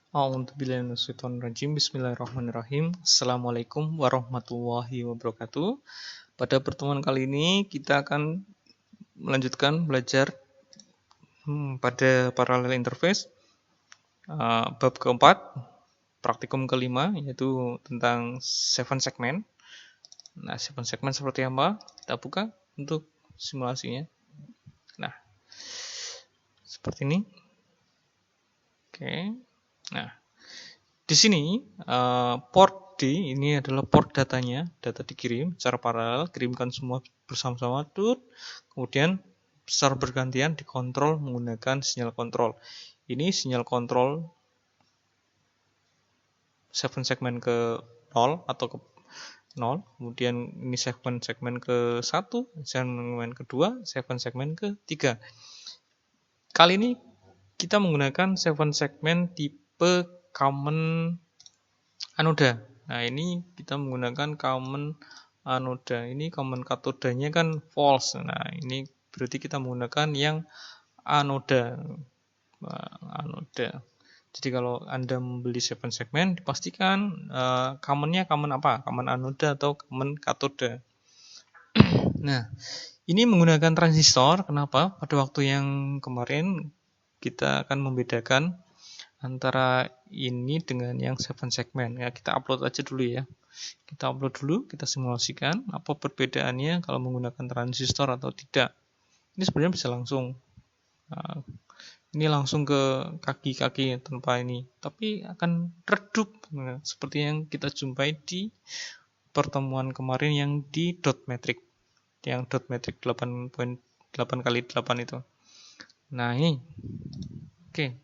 A'udzubillahiminasyaitonirrajim. Bismillahirrahmanirrahim. Assalamualaikum warahmatullahi wabarakatuh. Pada pertemuan kali ini kita akan melanjutkan belajar pada parallel interface bab keempat, praktikum kelima, yaitu tentang 7 segment. Nah, 7 segment seperti apa? Kita buka untuk simulasinya. Nah, seperti ini. Oke. Nah, di sini port D ini adalah port datanya, data dikirim secara paralel, kirimkan semua bersama-sama, kemudian secara bergantian dikontrol menggunakan sinyal kontrol. Ini sinyal kontrol 7 segmen ke 0 atau ke 0, kemudian ini segmen ke 1, segmen kedua, 7 segmen ke 3. Kali ini kita menggunakan 7 segmen tipe common anoda. Nah, ini kita menggunakan common anoda. Ini common katodanya kan false. Nah, ini berarti kita menggunakan yang anoda. Anoda. Jadi kalau Anda membeli 7 segmen, dipastikan commonnya common apa? Common anoda atau common katoda. Nah, ini menggunakan transistor. Kenapa? Pada waktu yang kemarin kita akan membedakan antara ini dengan yang 7 segmen. Ya, kita upload aja dulu ya. Kita upload dulu, kita simulasikan apa perbedaannya kalau menggunakan transistor atau tidak. Ini sebenarnya bisa langsung. Nah, ini langsung ke kaki-kaki tanpa ini. Tapi akan redup seperti yang kita jumpai di pertemuan kemarin yang di dot metric. Yang dot metric 8x8 itu. Nah, ini. Oke.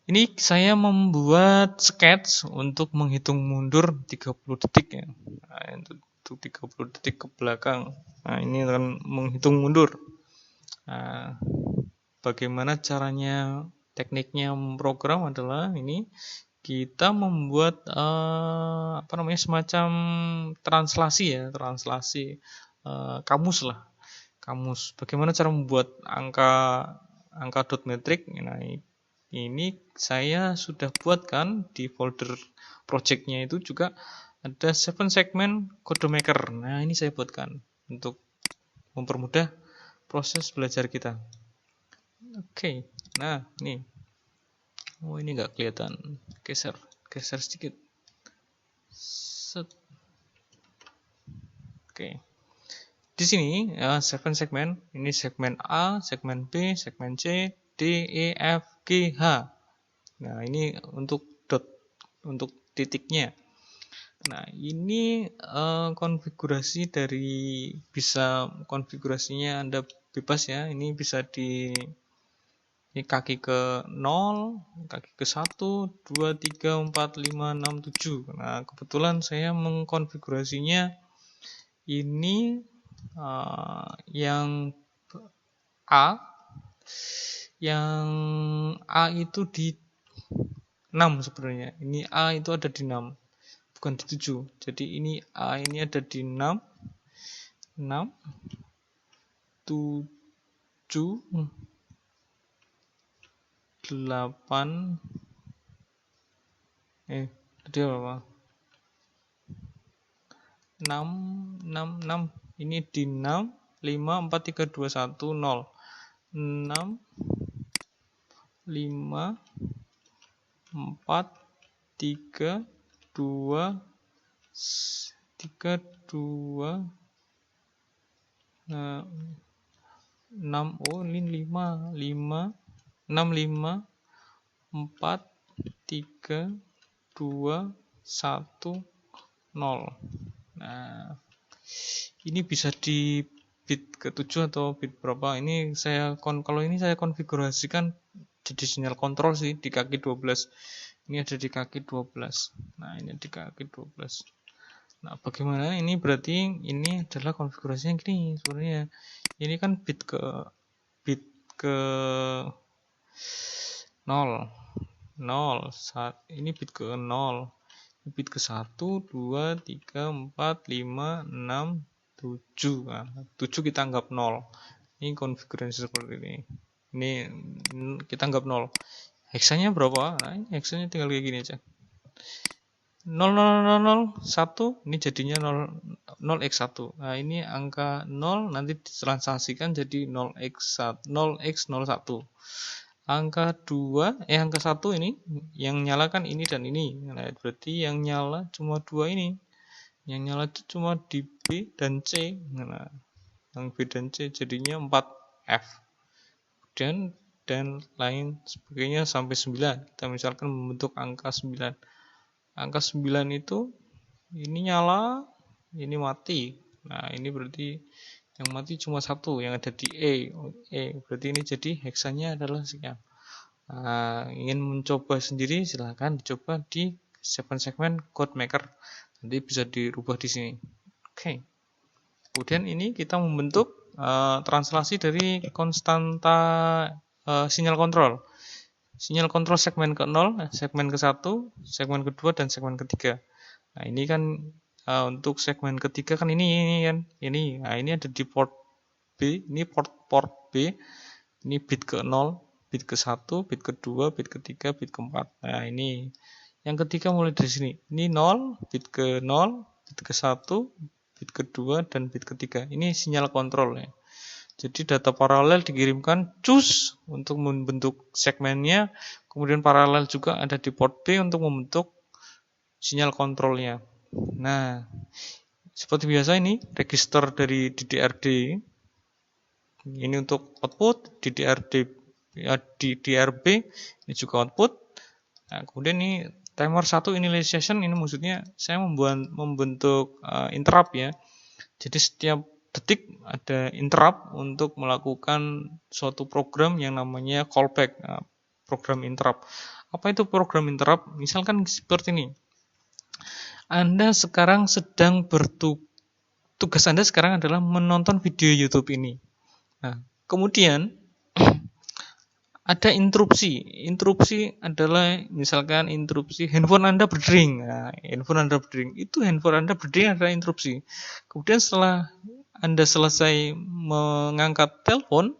Ini saya membuat sketch untuk menghitung mundur 30 detik ya. Nah, untuk 30 detik ke belakang. Nah, ini akan menghitung mundur. Nah, bagaimana caranya, tekniknya memprogram adalah ini kita membuat semacam translasi ya, kamus lah. Kamus. Bagaimana cara membuat angka dot metric? Nah, ini saya sudah buatkan di folder projectnya itu juga ada 7 segmen code maker. Nah, ini saya buatkan untuk mempermudah proses belajar kita. Oke, nah ini. Oh, ini nggak kelihatan. Geser sedikit. Set. Oke. Di sini 7 segmen. Ini segmen A, segmen B, segmen C, D, E, F, G, H. Nah, ini untuk titiknya. Nah, ini konfigurasi dari konfigurasinya Anda bebas ya. Ini bisa ini kaki ke 0, kaki ke 1, 2, 3, 4, 5, 6, 7. Nah, kebetulan saya mengkonfigurasinya ini yang A. Yang A itu di 6 sebenarnya. Ini A itu ada di 6, bukan di 7. Jadi ini A ini ada di 6, 7, 8. Tadi apa? 6. Ini di 6, 5, 4, 3, 2, 1, 0. 6, 5, 4, 3, 2, 6. Oh, ini 5, 6, 5, 4, 3, 2, 1, 0. Nah, ini bisa di bit ke-7 atau bit berapa. Ini kalau ini saya konfigurasikan jadi sinyal kontrol sih di kaki 12. Ini ada di kaki 12. Nah, ini di kaki 12. Nah, bagaimana? Ini berarti ini adalah konfigurasinya gini sebenarnya. Ini kan bit ke 0. Ini bit ke 0. Bit ke 1, 2, 3, 4, 5, 6, 7. Nah, 7 kita anggap 0. Ini konfigurasi seperti ini. Ini kita anggap 0. Heksanya berapa? Nah, ini heksanya tinggal kayak gini aja. 0,0,0,0,1 ini jadinya 0x1. Nah, ini angka 0 nanti ditransaksikan jadi 0x1, 0x01. Angka 2, angka 1 ini yang nyala kan ini dan ini. Nah, berarti yang nyala cuma 2 ini. Yang nyala itu cuma di B dan C. Nah, yang B dan C jadinya 4F. Dan lain sebagainya sampai 9. Kita misalkan membentuk angka 9. Angka 9 itu ini nyala, ini mati. Nah, ini berarti yang mati cuma satu, yang ada di berarti ini jadi heksanya adalah sekian. Nah, ingin mencoba sendiri silahkan dicoba di 7 segment code maker. Nanti bisa dirubah di sini. Oke. Kemudian ini kita membentuk translasi dari konstanta sinyal kontrol. Sinyal kontrol segmen ke-0, segmen ke-1, segmen ke-2, dan segmen ke-3. Nah, ini kan untuk segmen ketiga kan ini kan ini. Nah, ini ada di port B, ini port B. Ini bit ke-0, bit ke-1, bit ke-2, bit ke-3, bit ke-4. Nah, ini yang ketiga mulai dari sini. Ini 0, bit ke-0, bit ke-1, bit ke-2, dan bit ke-3. Ini sinyal kontrol ya. Jadi data paralel dikirimkan cus untuk membentuk segmennya, kemudian paralel juga ada di port B untuk membentuk sinyal kontrolnya. Nah, seperti biasa ini register dari DDRD. Ini untuk output, DDRB ini juga output. Nah, kemudian ini timer 1 initialization, ini maksudnya saya membentuk interrupt ya. Jadi setiap detik ada interrupt untuk melakukan suatu program yang namanya callback, program interrupt. Apa itu program interrupt? Misalkan seperti ini. Anda sekarang sedang tugas Anda sekarang adalah menonton video YouTube ini. Nah, kemudian ada interupsi. Interupsi adalah misalkan interupsi handphone Anda berdering. Nah, handphone Anda berdering. Itu handphone Anda berdering adalah interupsi. Kemudian setelah Anda selesai mengangkat telepon,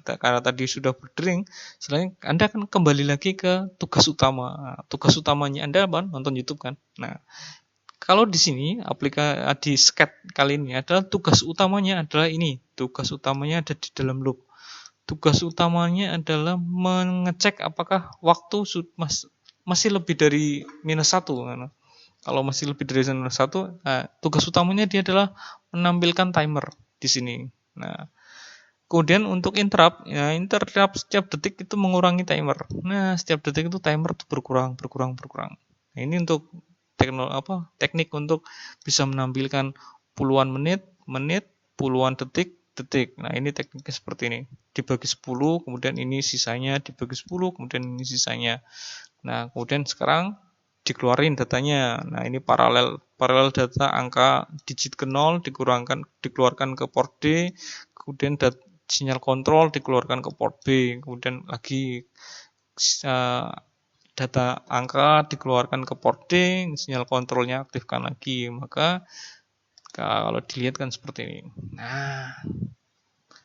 karena tadi sudah berdering, setelahnya Anda akan kembali lagi ke tugas utama. Nah, tugas utamanya Anda apa? Nonton YouTube kan. Nah, kalau di sini aplikasi di sket kali ini adalah tugas utamanya adalah ini. Tugas utamanya ada di dalam loop. Tugas utamanya adalah mengecek apakah waktu masih lebih dari -1. Kalau masih lebih dari -1, nah, tugas utamanya dia adalah menampilkan timer di sini. Nah, kemudian untuk interrupt, ya interrupt setiap detik itu mengurangi timer. Nah, setiap detik itu timer itu berkurang. Nah, ini untuk teknik untuk bisa menampilkan puluhan menit, puluhan detik. Nah, ini tekniknya seperti ini. Dibagi 10, kemudian ini sisanya dibagi 10, kemudian ini sisanya. Nah, kemudian sekarang dikeluarin datanya. Nah, ini paralel data angka digit ke-0 dikeluarkan ke port D, kemudian sinyal kontrol dikeluarkan ke port B, kemudian lagi data angka dikeluarkan ke port D, sinyal kontrolnya aktifkan lagi. Maka kalau dilihat kan seperti ini. Nah,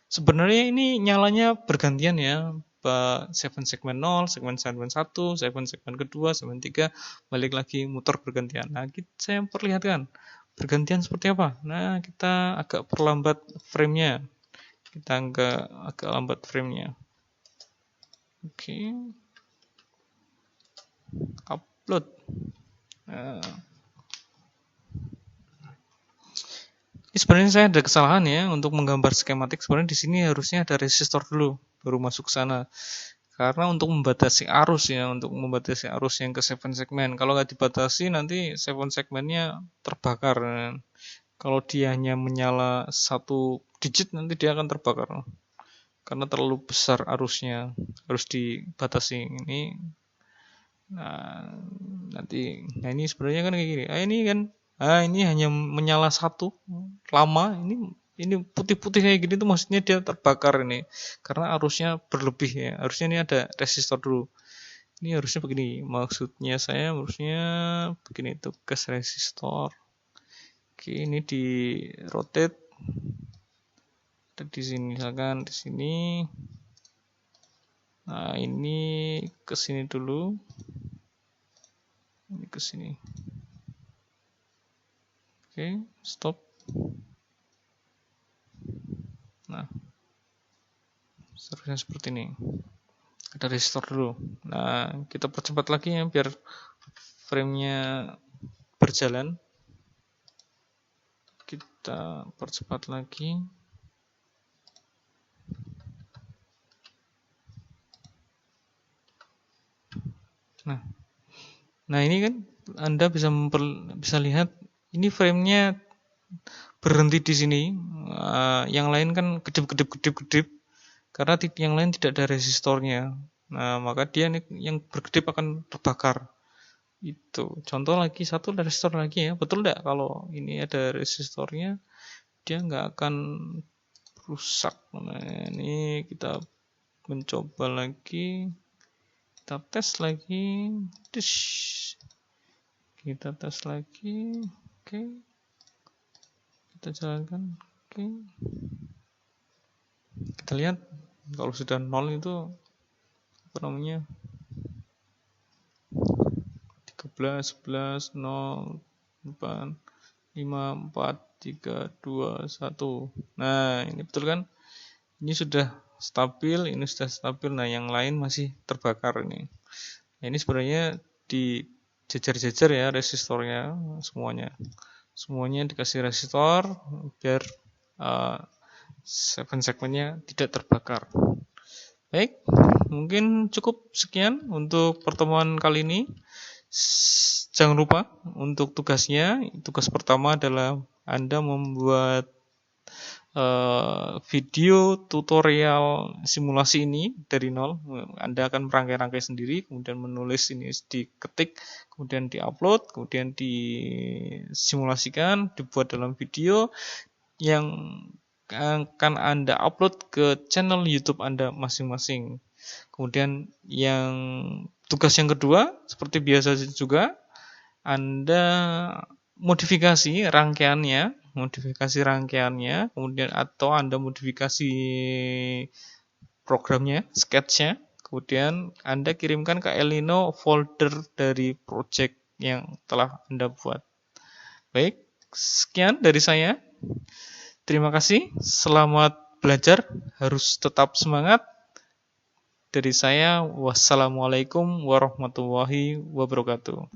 sebenarnya ini nyalanya bergantian ya. 7 segmen 0, segmen 1, segmen kedua, segmen 3, balik lagi muter bergantian. Nah, saya perlihatkan bergantian seperti apa. Nah, kita agak perlambat frame-nya. Kita agak lambat frame-nya. Oke. Upload. Nah, ini sebenarnya saya ada kesalahan ya untuk menggambar skematik. Sebenarnya di sini harusnya ada resistor dulu, baru masuk ke sana. Karena untuk membatasi arus yang ke 7 segmen. Kalau nggak dibatasi nanti 7 segmennya terbakar. Kalau dia hanya menyala 1 digit nanti dia akan terbakar. Karena terlalu besar arusnya, harus dibatasi ini. Nah, ini sebenarnya kan kayak gini. Ini kan ini hanya menyala 1 lama. Ini putih-putih kayak gini tuh maksudnya dia terbakar ini karena arusnya berlebih ya. Harusnya ini ada resistor dulu. Ini harusnya begini. Maksudnya saya harusnya begini, tugas resistor. Oke, ini di rotate. Ada di sini misalkan di sini. Nah, ini ke sini dulu. Ini ke sini. Oke, stop. Nah, seterusnya seperti ini. Ada restore dulu. Nah, kita percepat lagi ya biar frame-nya berjalan. Kita percepat lagi. Nah ini kan Anda bisa lihat ini frame-nya berhenti di sini. Yang lain kan kedip karena yang lain tidak ada resistornya. Nah maka dia yang berkedip akan terbakar. Itu contoh lagi, satu resistor lagi ya. Betul tidak kalau ini ada resistornya dia nggak akan rusak. Nah ini kita mencoba lagi, kita tes lagi. Kita tes lagi. Oke, kita jalankan. Oke, kita lihat kalau sudah 0 itu apa namanya, 13, 11, 0, 4, 5, 4, 3, 2, 1. Nah ini betul kan, ini sudah stabil, ini sudah stabil. Nah yang lain masih terbakar ini. Nah, ini sebenarnya di jejer-jejer ya resistornya, semuanya dikasih resistor biar segmen-segmennya tidak terbakar. Baik, mungkin cukup sekian untuk pertemuan kali ini. Jangan lupa untuk tugasnya, tugas pertama adalah Anda membuat video tutorial simulasi ini dari nol. Anda akan merangkai-rangkai sendiri, kemudian menulis ini, diketik, kemudian diupload, kemudian disimulasikan, dibuat dalam video yang akan Anda upload ke channel YouTube Anda masing-masing. Kemudian tugas yang kedua, seperti biasa juga, Anda modifikasi rangkaiannya, kemudian atau Anda modifikasi programnya, sketchnya, kemudian Anda kirimkan ke Elino folder dari project yang telah Anda buat. Baik, sekian dari saya. Terima kasih, selamat belajar, harus tetap semangat. Dari saya, wassalamualaikum warahmatullahi wabarakatuh.